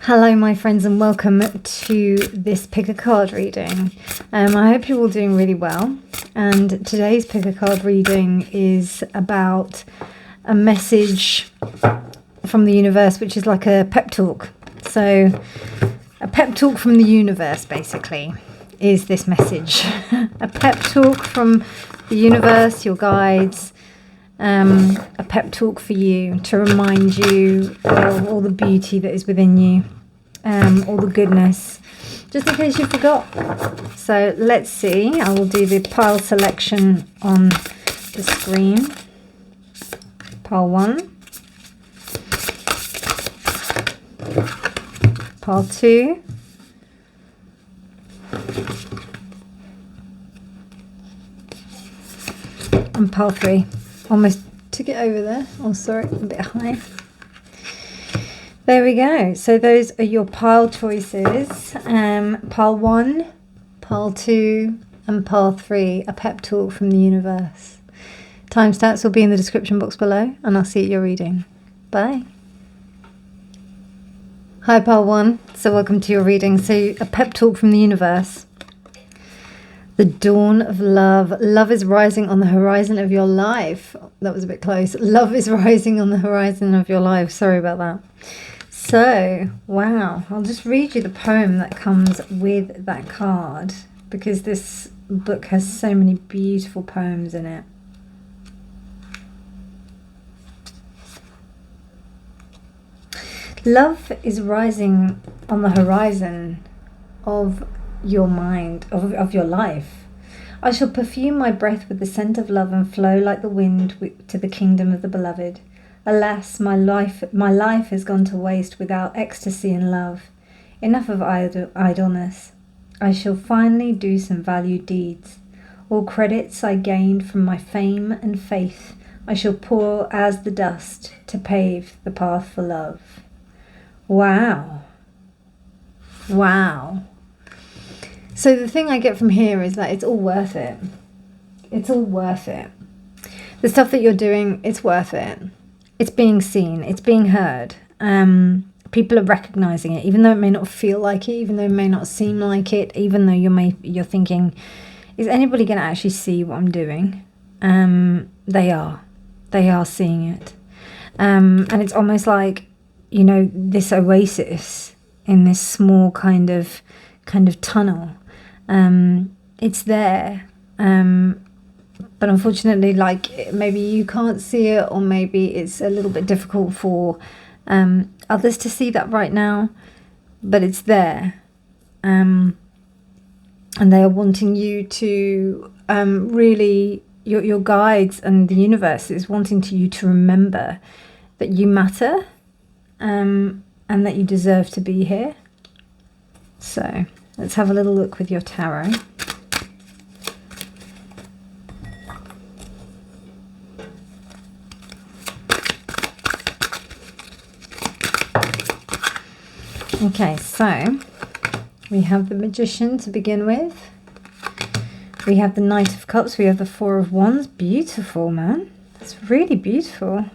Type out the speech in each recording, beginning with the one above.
Hello my friends and welcome to this pick a card reading. I hope you're all doing really well, and today's pick a card reading is about a message from the universe, which is like a pep talk. So a pep talk from the universe basically is this message. A pep talk from the universe, your guides, a pep talk for you to remind you of all the beauty that is within you, all the goodness, just in case you forgot. So let's see. I will do the pile selection on the screen. Pile 1, pile 2, and pile 3. Almost took it over there. Oh, sorry, a bit high. There we go. So those are your pile choices. Pile 1, pile 2, and pile 3. A pep talk from the universe. Timestamps will be in the description box below, and I'll see you at your reading. Bye. Hi, pile 1. So welcome to your reading. So a pep talk from the universe. The dawn of love. Love is rising on the horizon of your life. That was a bit close. Love is rising on the horizon of your life. Sorry about that. So, wow. I'll just read you the poem that comes with that card, because this book has so many beautiful poems in it. Love is rising on the horizon of your mind, of your life. I shall perfume my breath with the scent of love and flow like the wind to the kingdom of the beloved. Alas, my life has gone to waste without ecstasy and love. Enough of idleness. I shall finally do some valued deeds. All credits I gained from my fame and faith I shall pour as the dust to pave the path for love. Wow. Wow. So the thing I get from here is that it's all worth it. It's all worth it. The stuff that you're doing, it's worth it. It's being seen. It's being heard. People are recognizing it, even though it may not feel like it, even though it may not seem like it, even though you're thinking, is anybody going to actually see what I'm doing? They are. They are seeing it. And it's almost like, you know, this oasis in this small kind of tunnel. It's there, but unfortunately, like, maybe you can't see it, or maybe it's a little bit difficult for others to see that right now, but it's there, and they are wanting you to really, your guides and the universe is wanting you to remember that you matter, and that you deserve to be here. So let's have a little look with your tarot. Okay, so we have the Magician to begin with. We have the Knight of Cups. We have the Four of Wands. Beautiful, man. That's really beautiful.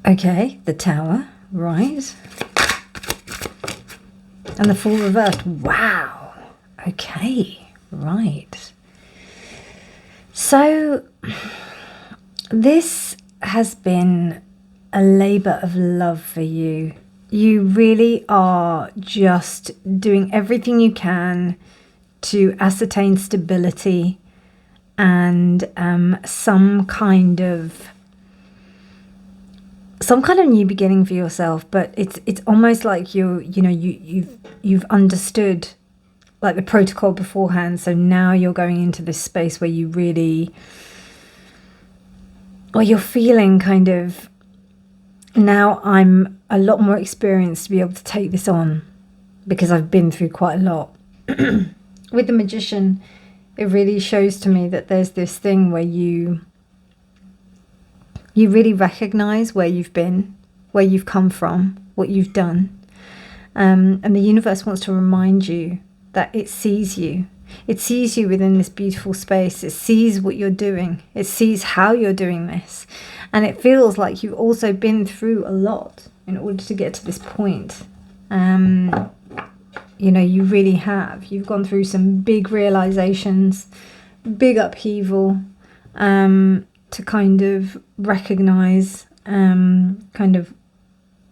Okay, the Tower, right. And the Fool reversed. Wow. Okay, right. So this has been a labour of love for you. You really are just doing everything you can to ascertain stability and some kind of new beginning for yourself. But it's almost like you've understood like the protocol beforehand, so now you're going into this space where you really, or you're feeling kind of, now I'm a lot more experienced to be able to take this on, because I've been through quite a lot. With the Magician, it really shows to me that there's this thing where you really recognize where you've been, where you've come from, what you've done. And the universe wants to remind you that it sees you. It sees you within this beautiful space. It sees what you're doing. It sees how you're doing this. And it feels like you've also been through a lot in order to get to this point. You know, you really have. You've gone through some big realizations, big upheaval, to kind of recognize kind of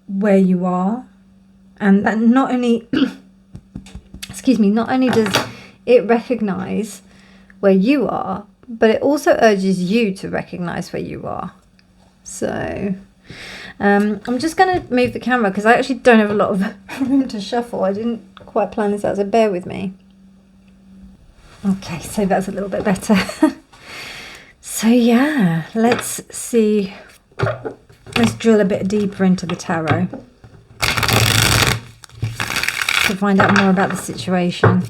where you are. And that not only, excuse me, not only does it recognize where you are, but it also urges you to recognize where you are. So I'm just going to move the camera because I actually don't have a lot of room to shuffle. I didn't quite plan this out, so bear with me. Okay, so that's a little bit better. So yeah, let's see. Let's drill a bit deeper into the tarot to find out more about the situation.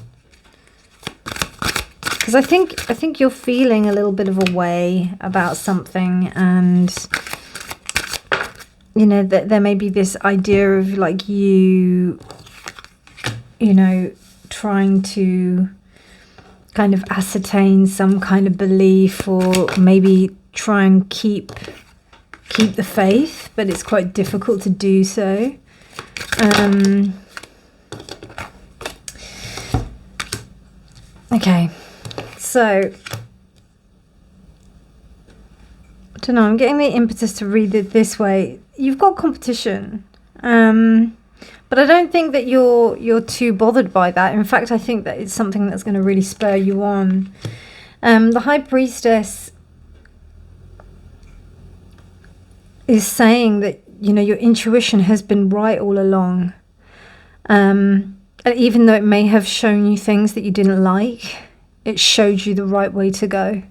Because I think you're feeling a little bit of a way about something, and you know that there may be this idea of like you know, trying to kind of ascertain some kind of belief, or maybe try and keep the faith, but it's quite difficult to do so. Okay, so I don't know, I'm getting the impetus to read it this way. You've got competition, but I don't think that you're too bothered by that. In fact, I think that it's something that's going to really spur you on. The High Priestess is saying that, you know, your intuition has been right all along. And even though it may have shown you things that you didn't like, it showed you the right way to go.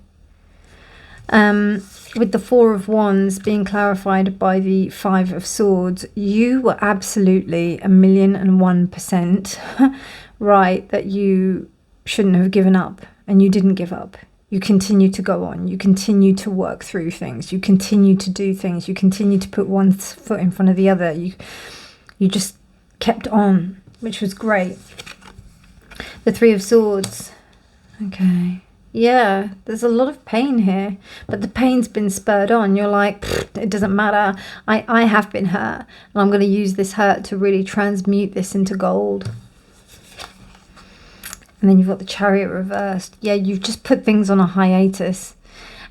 With the Four of Wands being clarified by the Five of Swords, you were absolutely 1,001% right that you shouldn't have given up, and you didn't give up. You continue to go on. You continue to work through things. You continue to do things. You continue to put one foot in front of the other. You just kept on, which was great. The Three of Swords. Okay. Yeah, there's a lot of pain here, but the pain's been spurred on. You're like, it doesn't matter. I have been hurt, and I'm going to use this hurt to really transmute this into gold. And then you've got the Chariot reversed. Yeah, you've just put things on a hiatus.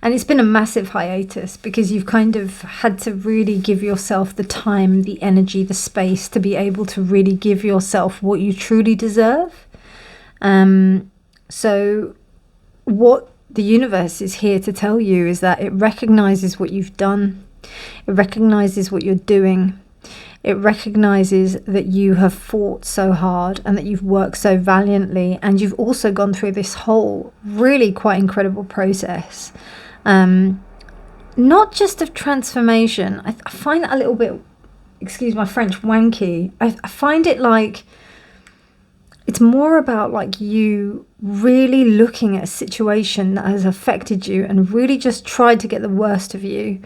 And it's been a massive hiatus because you've kind of had to really give yourself the time, the energy, the space to be able to really give yourself what you truly deserve. So what the universe is here to tell you is that it recognizes what you've done. It recognizes what you're doing. It recognizes that you have fought so hard and that you've worked so valiantly, and you've also gone through this whole really quite incredible process. Not just of transformation. I find that a little bit, excuse my French, wanky. I find it like it's more about like you really looking at a situation that has affected you and really just tried to get the worst of you,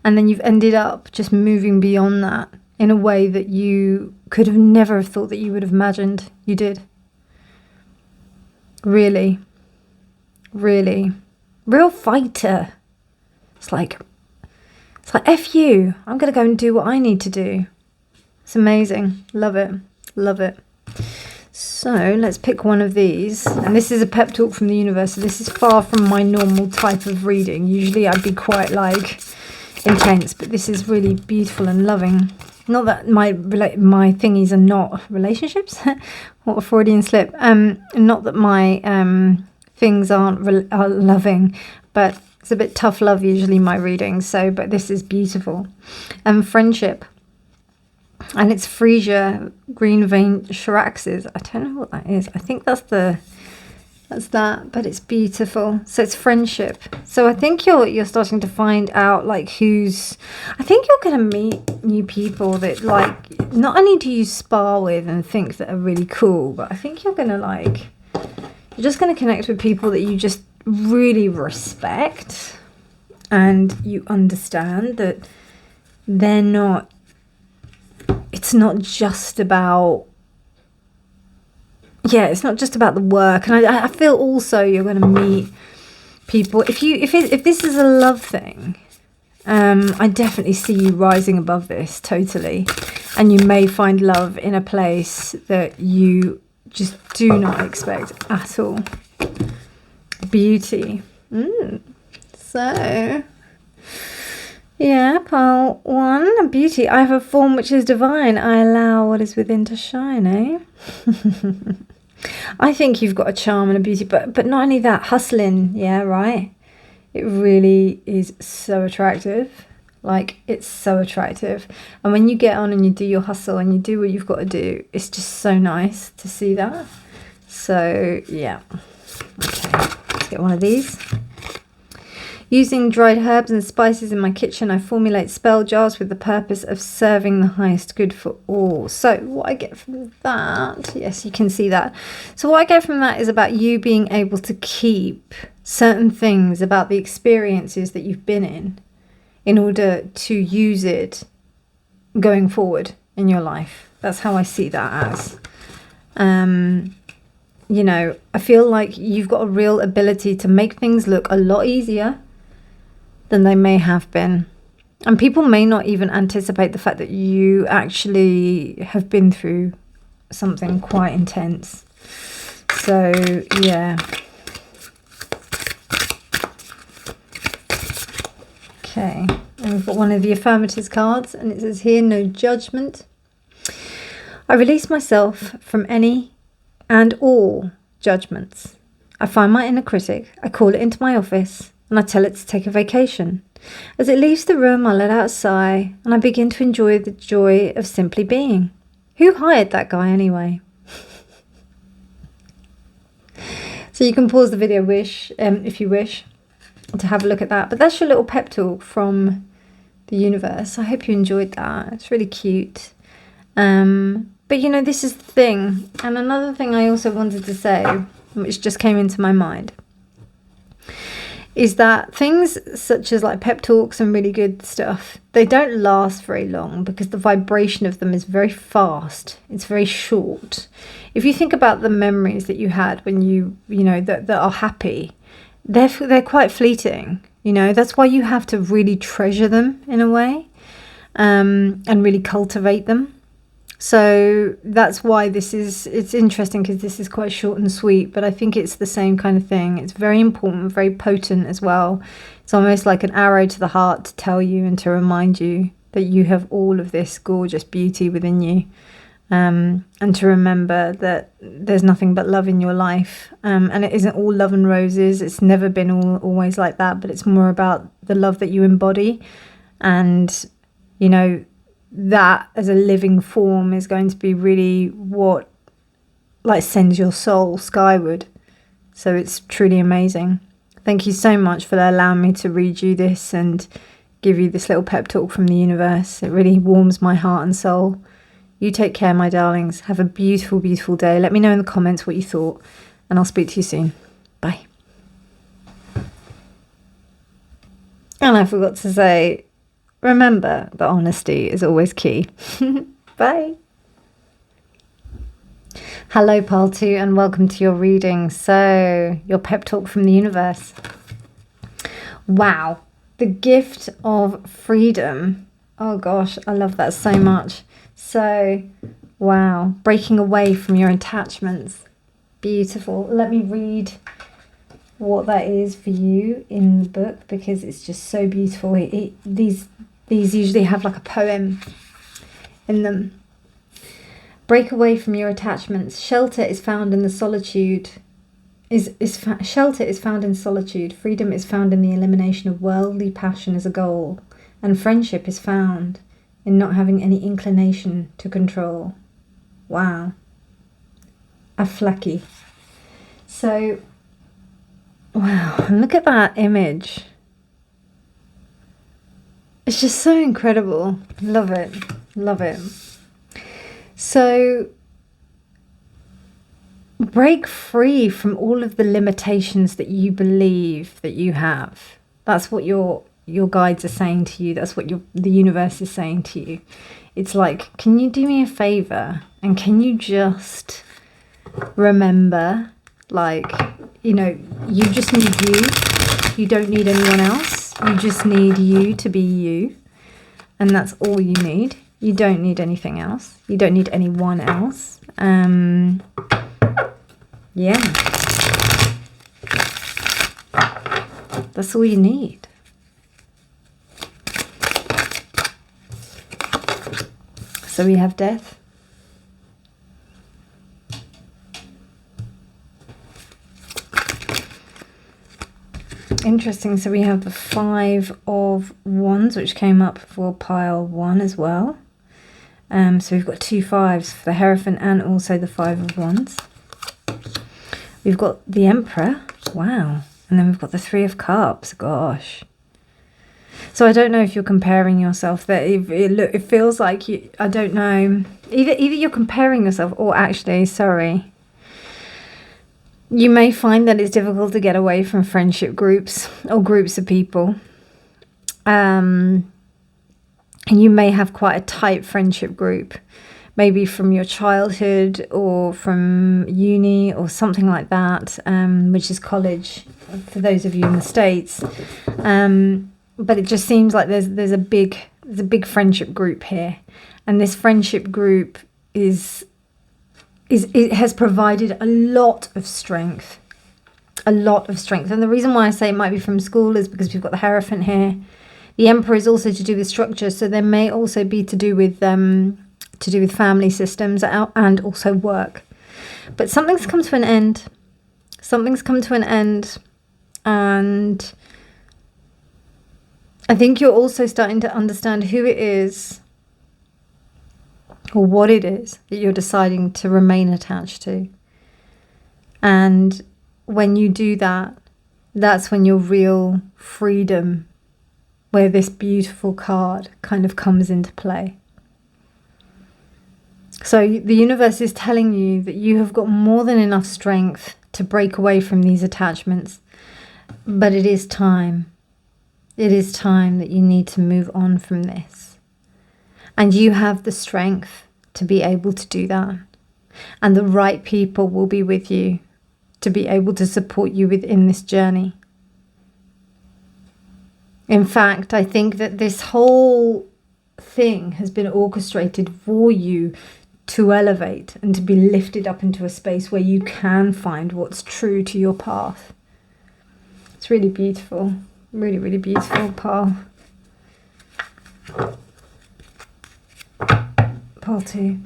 and then you've ended up just moving beyond that in a way that you could have never have thought that you would have imagined you did. Really, really, real fighter. It's like F you, I'm going to go and do what I need to do. It's amazing. Love it. Love it. So let's pick one of these. And this is a pep talk from the universe. So this is far from my normal type of reading. Usually I'd be quite like intense, but this is really beautiful and loving. Not that my thingies are not relationships. What a Freudian slip. Not that my things are loving, but it's a bit tough love usually my readings. So, but this is beautiful. Friendship. And it's Frisia Green Vein Charaxes. I don't know what that is. I think that's that, but it's beautiful. So it's friendship. So I think you're starting to find out like I think you're going to meet new people that like not only do you spar with and think that are really cool, but I think you're just going to connect with people that you just really respect, and you understand that it's not just about, yeah, it's not just about the work. And I feel also you're going to meet people. If this is a love thing, I definitely see you rising above this totally. And you may find love in a place that you just do not expect at all. Beauty. So, yeah, pile 1, beauty. I have a form which is divine. I allow what is within to shine, eh? I think you've got a charm and a beauty, but not only that, hustling, yeah, right? It really is so attractive. Like, it's so attractive. And when you get on and you do your hustle and you do what you've got to do, it's just so nice to see that. So, yeah. Okay, let's get one of these. Using dried herbs and spices in my kitchen, I formulate spell jars with the purpose of serving the highest good for all. So what I get from that, yes, you can see that. So what I get from that is about you being able to keep certain things about the experiences that you've been in order to use it going forward in your life. That's how I see that as. You know, I feel like you've got a real ability to make things look a lot easier than they may have been. And people may not even anticipate the fact that you actually have been through something quite intense. So, yeah. Okay, and we've got one of the affirmatives cards, and it says here, no judgment. I release myself from any and all judgments. I find my inner critic, I call it into my office, and I tell it to take a vacation. As it leaves the room, I let out a sigh, and I begin to enjoy the joy of simply being. Who hired that guy anyway? So you can pause the video if you wish to have a look at that. But that's your little pep talk from the universe. I hope you enjoyed that. It's really cute. But you know, this is the thing. And another thing I also wanted to say, which just came into my mind, is that things such as like pep talks and really good stuff, they don't last very long because the vibration of them is very fast. It's very short. If you think about the memories that you had when you know, that are happy, they're quite fleeting. You know, that's why you have to really treasure them in a way, and really cultivate them. So that's why it's interesting, because this is quite short and sweet, but I think it's the same kind of thing. It's very important, very potent as well. It's almost like an arrow to the heart to tell you and to remind you that you have all of this gorgeous beauty within you, and to remember that there's nothing but love in your life, and it isn't all love and roses. It's never been always like that, but it's more about the love that you embody, and you know, that as a living form is going to be really what like sends your soul skyward. So it's truly amazing. Thank you so much for allowing me to read you this and give you this little pep talk from the universe. It really warms my heart and soul. You take care, my darlings. Have a beautiful, beautiful day. Let me know in the comments what you thought, and I'll speak to you soon. Bye. And I forgot to say, remember that honesty is always key. Bye. Hello, Pile 2, and welcome to your reading. So, your pep talk from the universe. Wow. The gift of freedom. Oh gosh, I love that so much. So, wow. Breaking away from your attachments. Beautiful. Let me read what that is for you in the book, because it's just so beautiful. These usually have like a poem in them. Break away from your attachments. Shelter is found in the solitude. Shelter is found in solitude. Freedom is found in the elimination of worldly passion as a goal, and friendship is found in not having any inclination to control. Wow. Aflaki. So, wow, and look at that image. It's just so incredible. Love it. Love it. So, break free from all of the limitations that you believe that you have. That's what your guides are saying to you. That's what the universe is saying to you. It's like, can you do me a favor? And can you just remember, like, you know, you just need you. You don't need anyone else. You just need you to be you. And that's all you need. You don't need anything else. You don't need anyone else. Yeah. That's all you need. So we have death. Interesting. So we have the 5 of Wands, which came up for pile 1 as well. So we've got 2 5s for the Hierophant and also the 5 of Wands. We've got the Emperor. Wow. And then we've got the 3 of Cups. Gosh. So I don't know if you're comparing yourself. That it feels like you. I don't know. Either you're comparing yourself, or actually, sorry. You may find that it's difficult to get away from friendship groups or groups of people. And you may have quite a tight friendship group, maybe from your childhood or from uni or something like that, which is college for those of you in the States. But it just seems like there's a big friendship group here, and this friendship group it has provided a lot of strength. And the reason why I say it might be from school is because we've got the Hierophant here. The Emperor is also to do with structure, so there may also be to do with family systems and also work. But something's come to an end. And I think you're also starting to understand who it is, or what it is that you're deciding to remain attached to. And when you do that, that's when your real freedom, where this beautiful card kind of comes into play. So the universe is telling you that you have got more than enough strength to break away from these attachments. But it is time. It is time that you need to move on from this. And you have the strength to be able to do that. And the right people will be with you to be able to support you within this journey. In fact, I think that this whole thing has been orchestrated for you to elevate and to be lifted up into a space where you can find what's true to your path. It's really beautiful. Really, really beautiful path. Pile 2.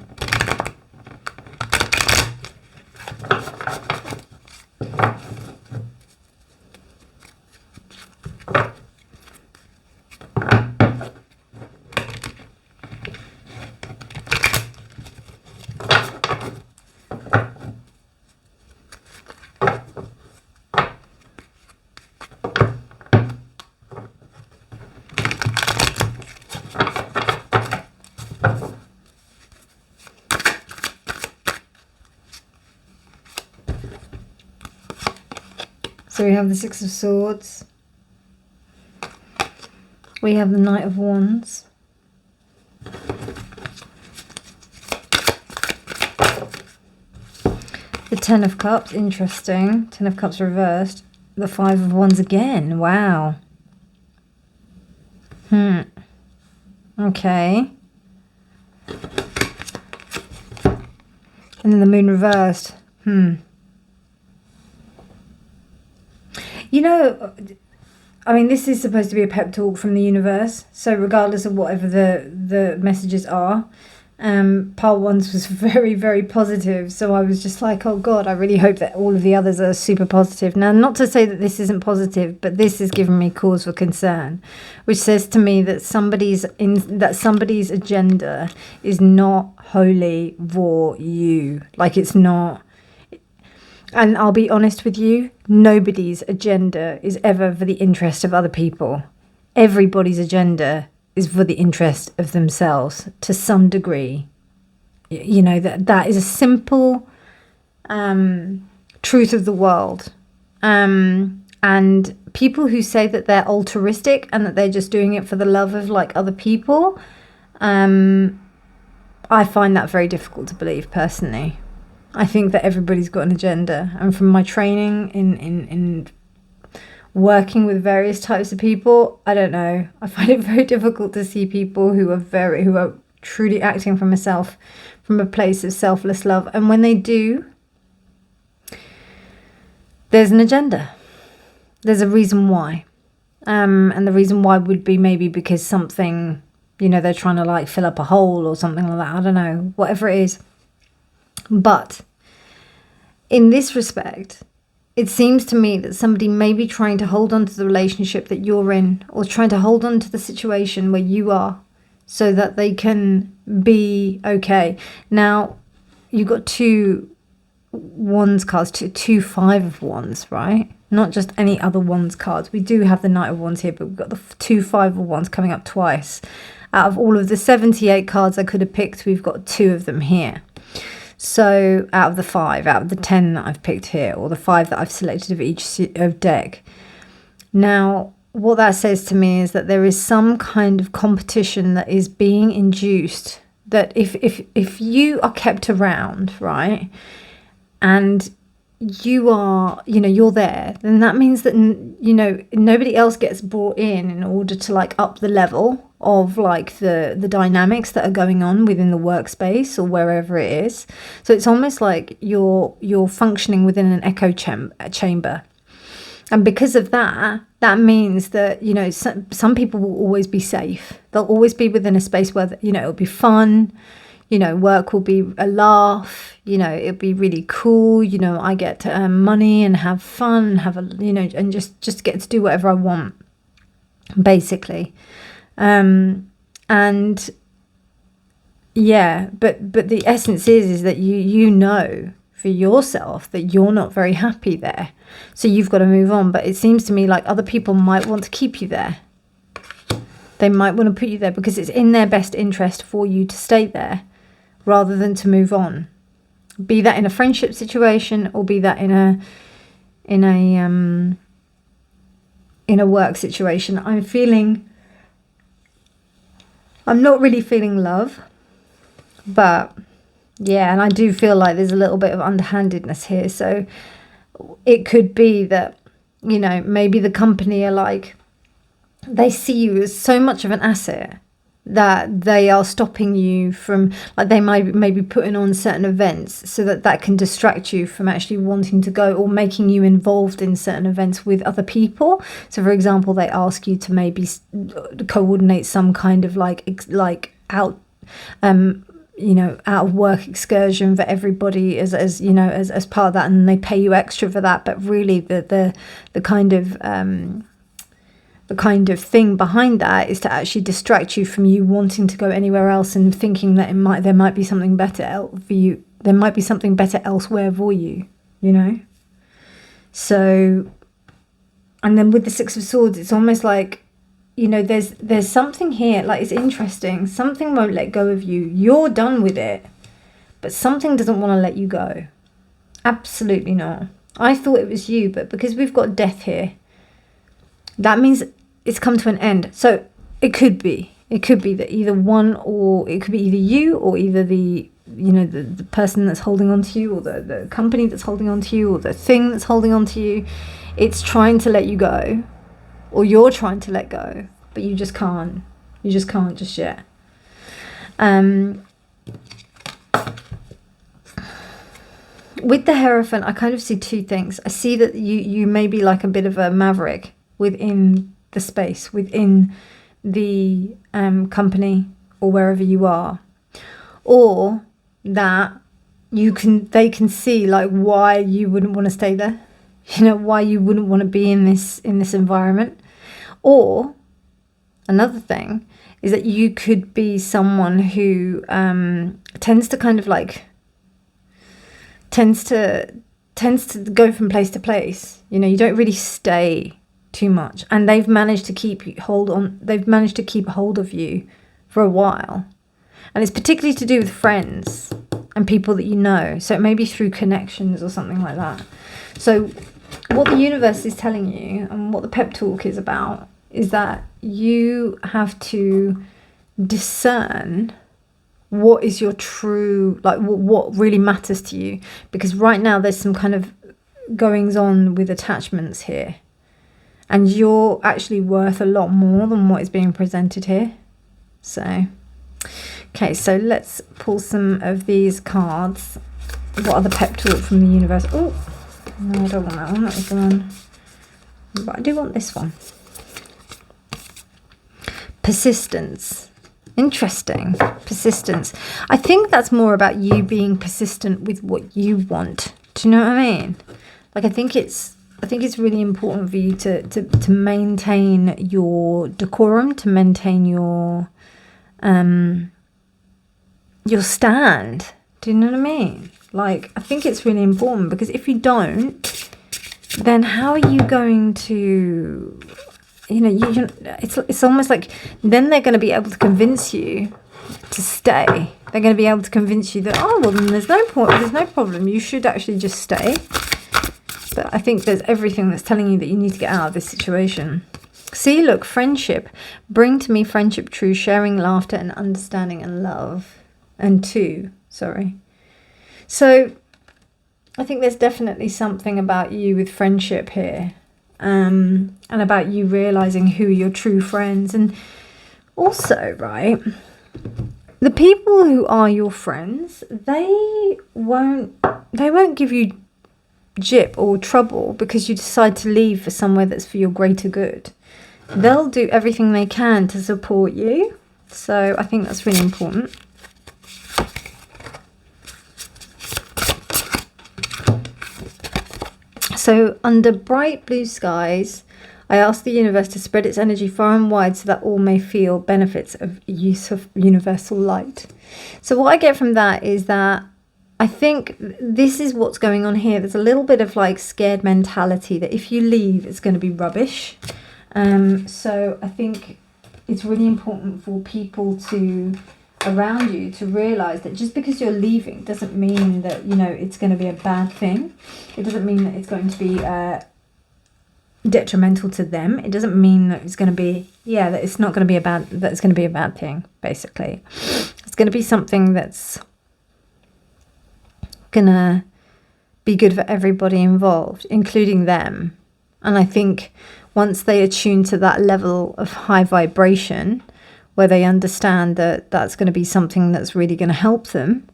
So we have the 6 of Swords. We have the Knight of Wands. The 10 of Cups, interesting. 10 of Cups reversed. The 5 of Wands again, wow. Okay. And then the Moon reversed. You know, I mean, this is supposed to be a pep talk from the universe. So regardless of whatever the messages are, pile 1 was very, very positive. So I was just like, oh God, I really hope that all of the others are super positive. Now, not to say that this isn't positive, but this has given me cause for concern, which says to me that somebody's agenda is not wholly for you. Like, it's not. And I'll be honest with you, nobody's agenda is ever for the interest of other people. Everybody's agenda is for the interest of themselves to some degree. You know, that is a simple truth of the world. And people who say that they're altruistic and that they're just doing it for the love of like other people, I find that very difficult to believe personally. I think that everybody's got an agenda. And from my training in working with various types of people, I don't know. I find it very difficult to see people who are truly acting from a place of selfless love. And when they do, there's an agenda. There's a reason why. And the reason why would be maybe because something, they're trying to like fill up a hole or something like that. I don't know, whatever it is. But in this respect, it seems to me that somebody may be trying to hold on to the relationship that you're in, or trying to hold on to the situation where you are, so that they can be okay. Now, you got 2 Wands cards, two 5 of Wands, right? Not just any other Wands cards. We do have the Knight of Wands here, but we've got the 2 5 of Wands coming up twice. Out of all of the 78 cards I could have picked, we've got 2 of them here. So out of the 10 that I've picked here, or the 5 that I've selected of each deck. Now, what that says to me is that there is some kind of competition that is being induced, that if you are kept around, right, and you are, you're there, then that means that, nobody else gets brought in order to like up the level of like the dynamics that are going on within the workspace or wherever it is. So it's almost like you're functioning within an echo chamber. And because of that means that, some people will always be safe. They'll always be within a space where, it'll be fun. Work will be a laugh, it'll be really cool. I get to earn money and have fun, and just get to do whatever I want, basically. And yeah, but the essence is that you know for yourself that you're not very happy there. So you've got to move on. But it seems to me like other people might want to keep you there. They might want to put you there because it's in their best interest for you to stay there, rather than to move on. Be that in a friendship situation, or be that in a work situation. I'm not really feeling love, but yeah, and I do feel like there's a little bit of underhandedness here. So it could be that, maybe the company are like, they see you as so much of an asset that they are stopping you from, like, they might maybe putting on certain events so that can distract you from actually wanting to go, or making you involved in certain events with other people. So for example, they ask you to maybe coordinate some kind of like out of work excursion for everybody as part of that, and they pay you extra for that. But really the kind of thing behind that is to actually distract you from you wanting to go anywhere else, and thinking that there might be something better for you. There might be something better elsewhere for you, So, and then with the 6 of Swords, it's almost like, there's something here, like, it's interesting. Something won't let go of you. You're done with it, but something doesn't want to let you go. Absolutely not. I thought it was you, but because we've got death here, that means it's come to an end. So it could be that either one, or it could be either you, or either the person that's holding on to you, or the company that's holding on to you, or the thing that's holding on to you. It's trying to let you go, or you're trying to let go, but you just can't. You just can't just yet. With the Hierophant, I kind of see 2 things. I see that you may be like a bit of a maverick within the space, within the company, or wherever you are, or that they can see like why you wouldn't want to stay there, why you wouldn't want to be in this environment. Or another thing is that you could be someone who tends to kind of like tends to go from place to place. You don't really stay too much, and they've managed to keep hold of you for a while, and it's particularly to do with friends and people that you know. So it may be through connections or something like that. So what the universe is telling you, and what the pep talk is about, is that you have to discern what is your true, like what really matters to you. Because right now there's some kind of goings on with attachments here. And you're actually worth a lot more than what is being presented here. So, okay, so let's pull some of these cards. What are the pep talk from the universe? Oh, no, I don't want that one. That was the one. But I do want this one. Persistence. Interesting. Persistence. I think that's more about you being persistent with what you want. Do you know what I mean? Like, I think it's really important for you to maintain your decorum, to maintain your stand. Do you know what I mean? Like, I think it's really important, because if you don't, then how are you going to, you know, it's almost like then they're going to be able to convince you to stay. They're going to be able to convince you that, oh, well, then there's no point, there's no problem. You should actually just stay. But I think there's everything that's telling you that you need to get out of this situation. See, look, friendship. Bring to me friendship true, sharing laughter and understanding and love. And sorry. So I think there's definitely something about you with friendship here. And about you realizing who are your true friends. And also, right, the people who are your friends, they won't give you jip or trouble because you decide to leave for somewhere that's for your greater good. They'll do everything they can to support you. So I think that's really important. So under bright blue skies, I ask the universe to spread its energy far and wide so that all may feel benefits of use of universal light. So what I get from that is that I think this is what's going on here. There's a little bit of like scared mentality that if you leave, it's going to be rubbish. So I think it's really important for people around you to realize that just because you're leaving doesn't mean that, you know, it's going to be a bad thing. It doesn't mean that it's going to be detrimental to them. It doesn't mean that it's going to be, that it's not going to be that it's going to be a bad thing, basically. It's going to be something that's gonna be good for everybody involved, including them. And I think once they attune to that level of high vibration where they understand that that's going to be something that's really going to help them,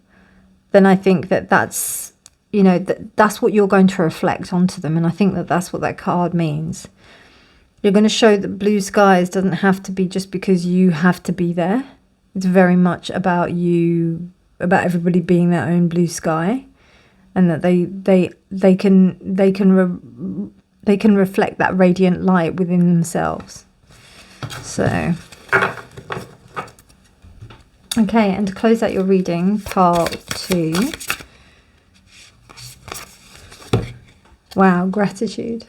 then I think that's, you know, that's what you're going to reflect onto them. And I think that's what that card means. You're going to show that blue skies doesn't have to be just because you have to be there. It's very much about you, about everybody being their own blue sky, and that they can reflect that radiant light within themselves. So, okay, and to close out your reading, part 2. Wow, gratitude.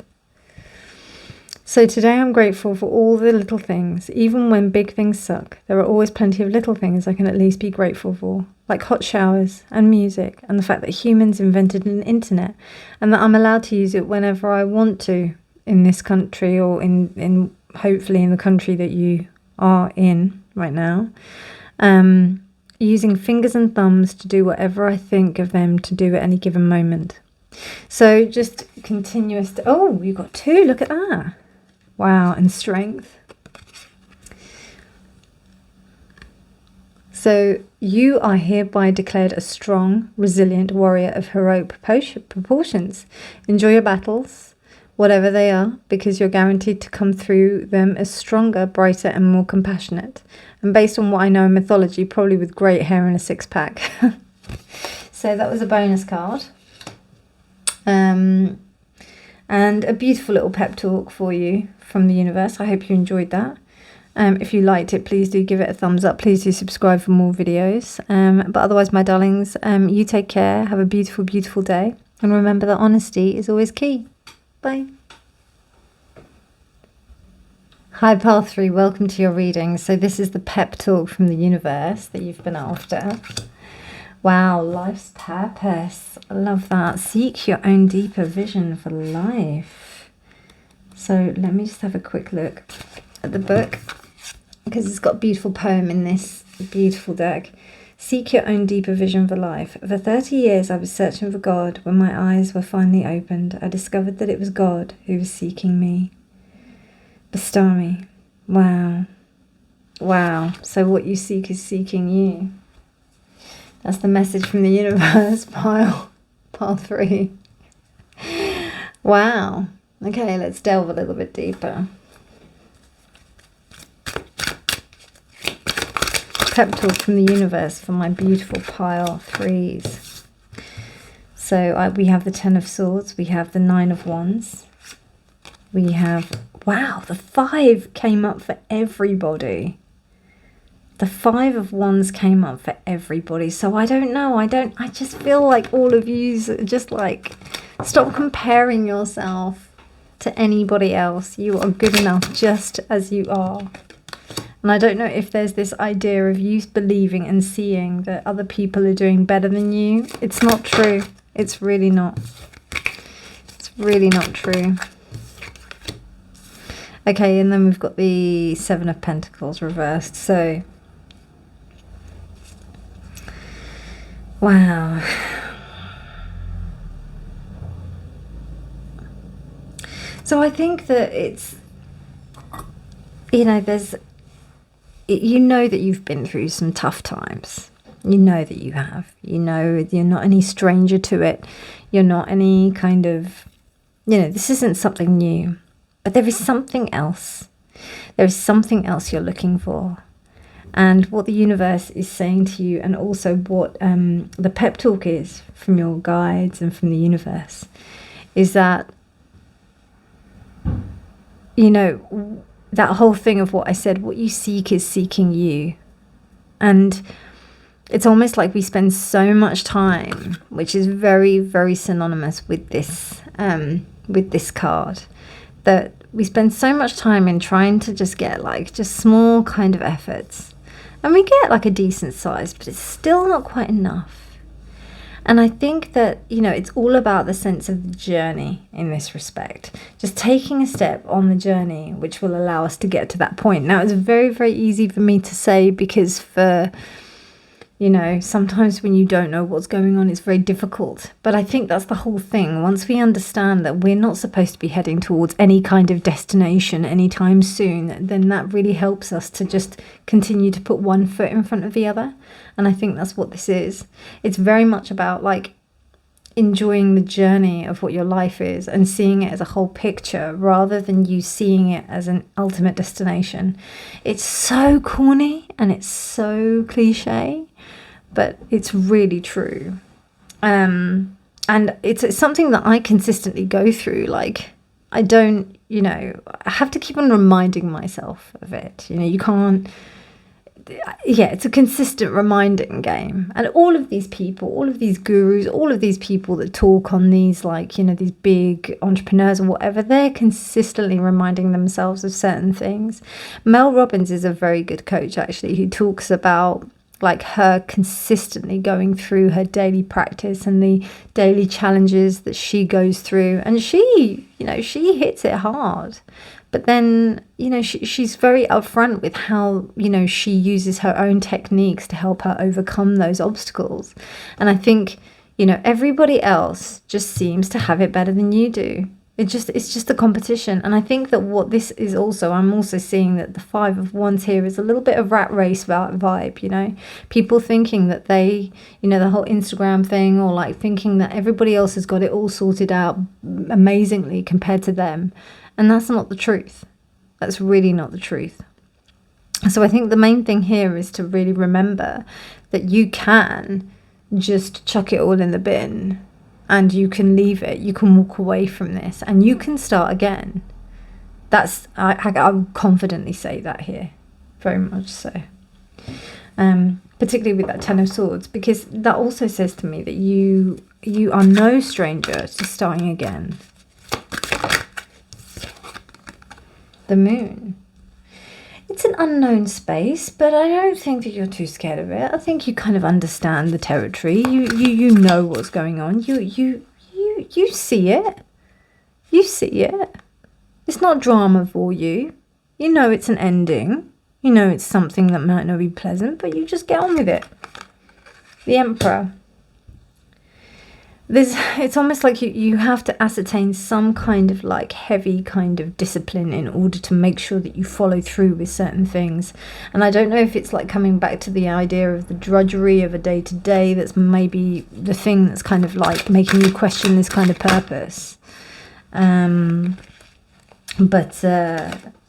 So today I'm grateful for all the little things. Even when big things suck, there are always plenty of little things I can at least be grateful for, like hot showers and music, and the fact that humans invented an internet, and that I'm allowed to use it whenever I want to in this country, or in hopefully in the country that you are in right now. Using fingers and thumbs to do whatever I think of them to do at any given moment. So just continuous. Oh, you got 2. Look at that. Wow, and strength. So you are hereby declared a strong, resilient warrior of heroic proportions. Enjoy your battles, whatever they are, because you're guaranteed to come through them as stronger, brighter, and more compassionate. And based on what I know in mythology, probably with great hair and a 6-pack. So that was a bonus card. And a beautiful little pep talk for you from the universe. I hope you enjoyed that. If you liked it, please do give it a thumbs up. Please do subscribe for more videos. But otherwise, my darlings, you take care. Have a beautiful, beautiful day. And remember that honesty is always key. Bye. Hi, Path 3. Welcome to your reading. So this is the pep talk from the universe that you've been after. Wow, life's purpose. I love that. Seek your own deeper vision for life. So let me just have a quick look at the book, because it's got a beautiful poem in this beautiful deck. Seek your own deeper vision for life. For 30 years I was searching for God. When my eyes were finally opened, I discovered that it was God who was seeking me. Bastami. Wow. Wow. So what you seek is seeking you. That's the message from the universe, pile 3. Wow. Okay, let's delve a little bit deeper. Pep talk from the universe for my beautiful pile 3s. So we have the 10 of Swords, we have the 9 of Wands, we have, wow, the 5 came up for everybody. The 5 of Wands came up for everybody. So I don't know, I just feel like all of you just like, stop comparing yourself to anybody else. You are good enough just as you are. And I don't know if there's this idea of you believing and seeing that other people are doing better than you. It's not true. It's really not. It's really not true. Okay, and then we've got the 7 of Pentacles reversed. So, wow. So I think that it's, you know, you know that you've been through some tough times. You know that you have. You know you're not any stranger to it. You're not any kind of, you know, this isn't something new. But there is something else. There is something else you're looking for. And what the universe is saying to you, and also what the pep talk is from your guides and from the universe, is that, you know, that whole thing of what I said, what you seek is seeking you. And it's almost like we spend so much time, which is very, very synonymous with this card, that we spend so much time in trying to just get like just small kind of efforts. And we get like a decent size, but it's still not quite enough. And I think that, you know, it's all about the sense of the journey in this respect. Just taking a step on the journey, which will allow us to get to that point. Now, it's very, very easy for me to say because you know, sometimes when you don't know what's going on, it's very difficult. But I think that's the whole thing. Once we understand that we're not supposed to be heading towards any kind of destination anytime soon, then that really helps us to just continue to put one foot in front of the other. And I think that's what this is. It's very much about like enjoying the journey of what your life is and seeing it as a whole picture rather than you seeing it as an ultimate destination. It's so corny and it's so cliche, but it's really true. And it's something that I consistently go through. Like, I don't, you know, I have to keep on reminding myself of it. You know, you can't, yeah, it's a consistent reminding game. And all of these people, all of these gurus, all of these people that talk on these, like, you know, these big entrepreneurs or whatever, they're consistently reminding themselves of certain things. Mel Robbins is a very good coach, actually, who talks about like her consistently going through her daily practice and the daily challenges that she goes through. And she, you know, she hits it hard. But then, you know, she's very upfront with how, you know, she uses her own techniques to help her overcome those obstacles. And I think, you know, everybody else just seems to have it better than you do. It's just a competition. And I think that what this is also, I'm also seeing that the 5 of Wands here is a little bit of rat race vibe, you know, people thinking that they, you know, the whole Instagram thing, or like thinking that everybody else has got it all sorted out amazingly compared to them. And that's not the truth. That's really not the truth. So I think the main thing here is to really remember that you can just chuck it all in the bin. And you can leave it, you can walk away from this, and you can start again. That's, I confidently say that here, very much so. Particularly with that 10 of Swords, because that also says to me that you are no stranger to starting again. The Moon. It's an unknown space, but I don't think that you're too scared of it. I think you kind of understand the territory. You know what's going on. You see it. You see it. It's not drama for you. You know it's an ending. You know it's something that might not be pleasant, but you just get on with it. The Emperor. It's almost like you have to ascertain some kind of like heavy kind of discipline in order to make sure that you follow through with certain things. And I don't know if it's like coming back to the idea of the drudgery of a day-to-day that's maybe the thing that's kind of like making you question this kind of purpose. Yeah,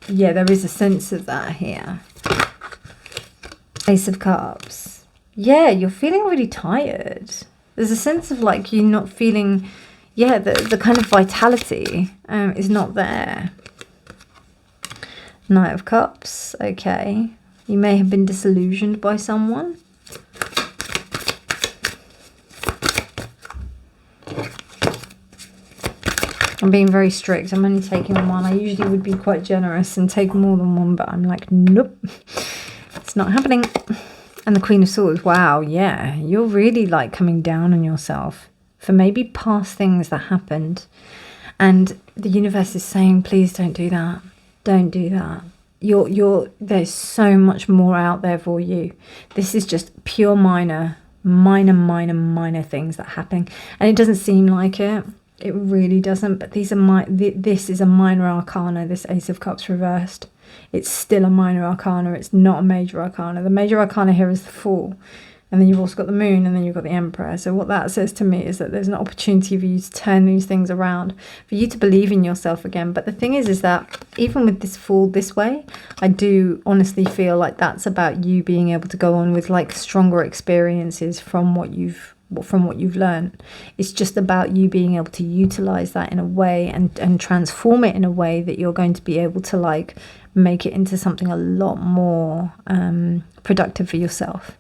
there is a sense of that here. Ace of Cups. Yeah, you're feeling really tired. There's a sense of like you not feeling, yeah, the kind of vitality is not there. Knight of Cups, okay. You may have been disillusioned by someone. I'm being very strict. I'm only taking one. I usually would be quite generous and take more than one, but I'm like, nope, it's not happening. And the Queen of Swords, wow, yeah, you're really like coming down on yourself for maybe past things that happened. And the universe is saying, please don't do that. Don't do that. There's so much more out there for you. This is just pure minor things that happen. And it doesn't seem like it. It really doesn't. But this is a minor arcana, this Ace of Cups reversed. It's still a minor arcana. It's not a major arcana. The major arcana here is the Fool. And then you've also got the Moon, and then you've got the Emperor. So what that says to me is that there's an opportunity for you to turn these things around, for you to believe in yourself again. But the thing is that even with this Fool this way, I do honestly feel like that's about you being able to go on with like stronger experiences from what you've learned. It's just about you being able to utilize that in a way and transform it in a way that you're going to be able to like make it into something a lot more productive for yourself.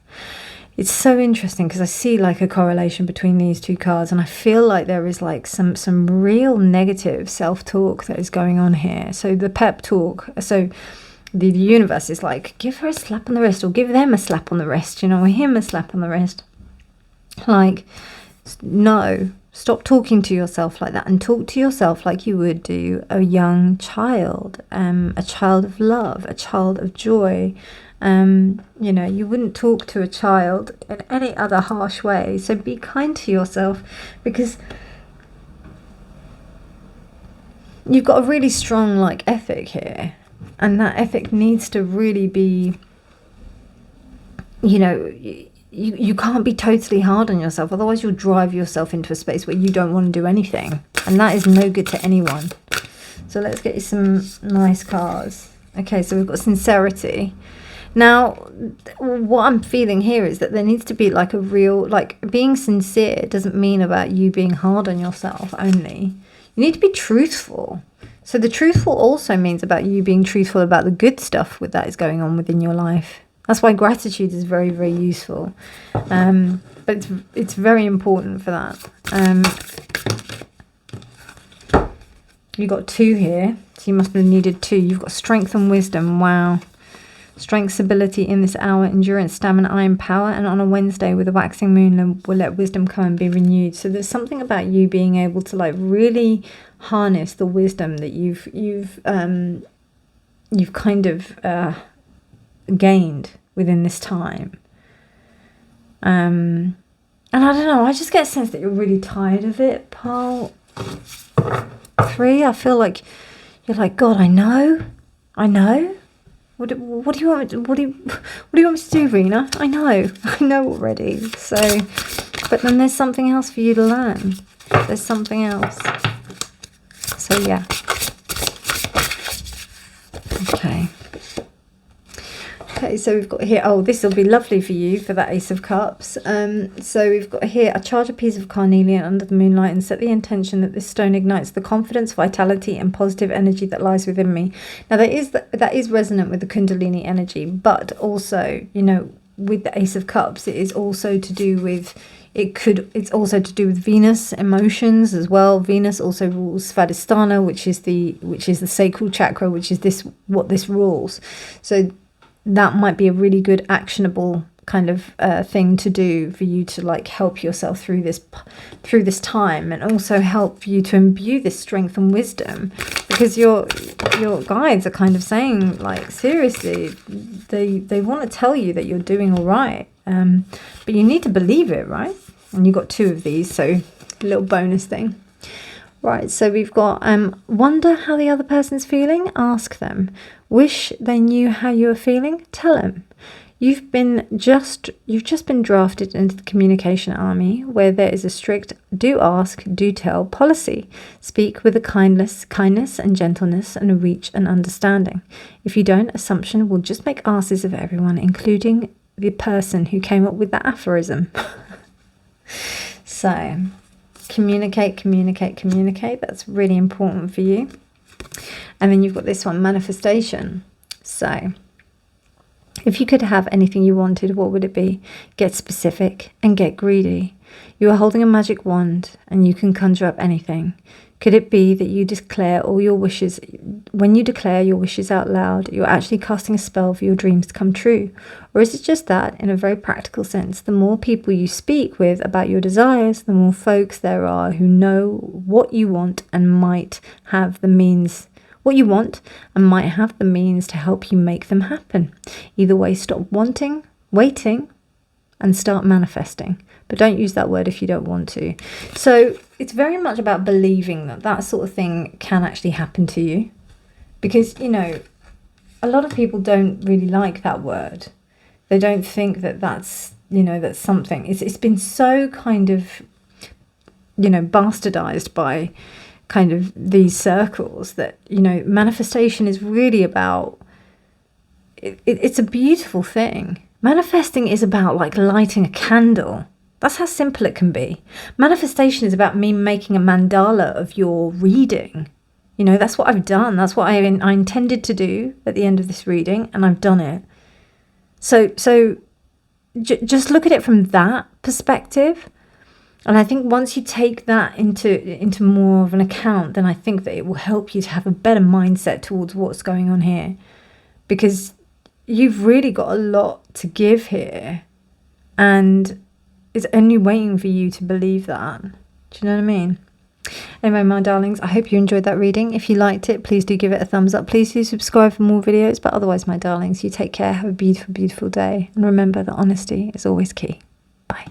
It's so interesting because I see like a correlation between these two cards, and I feel like there is like some real negative self-talk that is going on here. So the pep talk, so the universe is like, give her a slap on the wrist, or give them a slap on the wrist, or him a slap on the wrist. Like, no, stop talking to yourself like that, and talk to yourself like you would do a young child, a child of love, a child of joy. You wouldn't talk to a child in any other harsh way. So be kind to yourself, because you've got a really strong like ethic here, and that ethic needs to really be, you can't be totally hard on yourself, otherwise you'll drive yourself into a space where you don't want to do anything, and that is no good to anyone. So let's get you some nice cards. Okay, so we've got sincerity. Now, what I'm feeling here is that there needs to be like a real, like, being sincere doesn't mean about you being hard on yourself only. You need to be truthful. So the truthful also means about you being truthful about the good stuff that is going on within your life. That's why gratitude is very, very useful. But it's very important for that. You got 2 here, so you must have needed 2. You've got strength and wisdom. Wow. Strength, stability in this hour, endurance, stamina, iron, power, and on a Wednesday with a waxing moon will let wisdom come and be renewed. So there's something about you being able to like really harness the wisdom that you've kind of gained within this time. And I don't know, I just get a sense that you're really tired of it, Pile 3. I feel like you're like, God, I know. What do you want me to, what do you want me to do, Rena? I know already. So, but then there's something else for you to learn. There's something else. So yeah. Okay, so we've got here, oh, this will be lovely for you for that Ace of Cups. So we've got here, I charge a piece of carnelian under the moonlight and set the intention that this stone ignites the confidence, vitality and positive energy that lies within me. Now that is resonant with the Kundalini energy, but also, with the Ace of Cups, it is also to do with, it's also to do with Venus emotions as well. Venus also rules Svadhisthana, which is the sacral chakra, which is what this rules. So that might be a really good actionable kind of thing to do for you to like help yourself through this time, and also help you to imbue this strength and wisdom, because your guides are kind of saying, like, seriously, they want to tell you that you're doing all right. But you need to believe it, right? And you got 2 of these, so a little bonus thing. Right, so we've got wonder how the other person's feeling, ask them. Wish they knew how you are feeling, tell them. You've just been drafted into the communication army, where there is a strict do ask, do tell policy. Speak with a kindness and gentleness, and reach an understanding. If you don't, assumption will just make asses of everyone, including the person who came up with that aphorism. So communicate. That's really important for you. And then you've got this one, manifestation. So if you could have anything you wanted, what would it be? Get specific and get greedy. You are holding a magic wand and you can conjure up anything. Could it be that you declare all your wishes? When you declare your wishes out loud, you're actually casting a spell for your dreams to come true? Or is it just that, in a very practical sense, the more people you speak with about your desires, the more folks there are who know what you want and might have the means to help you make them happen. Either way, stop waiting, and start manifesting. But don't use that word if you don't want to. So it's very much about believing that sort of thing can actually happen to you. Because, you know, a lot of people don't really like that word. They don't think that that's, you know, that's something. It's been so kind of, you know, bastardized by kind of these circles that, you know, manifestation is really about, it's a beautiful thing. Manifesting is about like lighting a candle. That's how simple it can be. Manifestation is about me making a mandala of your reading. You know, that's what I've done. That's what I intended to do at the end of this reading, and I've done it. So just look at it from that perspective. And I think once you take that into more of an account, then I think that it will help you to have a better mindset towards what's going on here. Because you've really got a lot to give here. And it's only waiting for you to believe that. Do you know what I mean? Anyway, my darlings, I hope you enjoyed that reading. If you liked it, please do give it a thumbs up. Please do subscribe for more videos. But otherwise, my darlings, you take care. Have a beautiful, beautiful day. And remember that honesty is always key. Bye.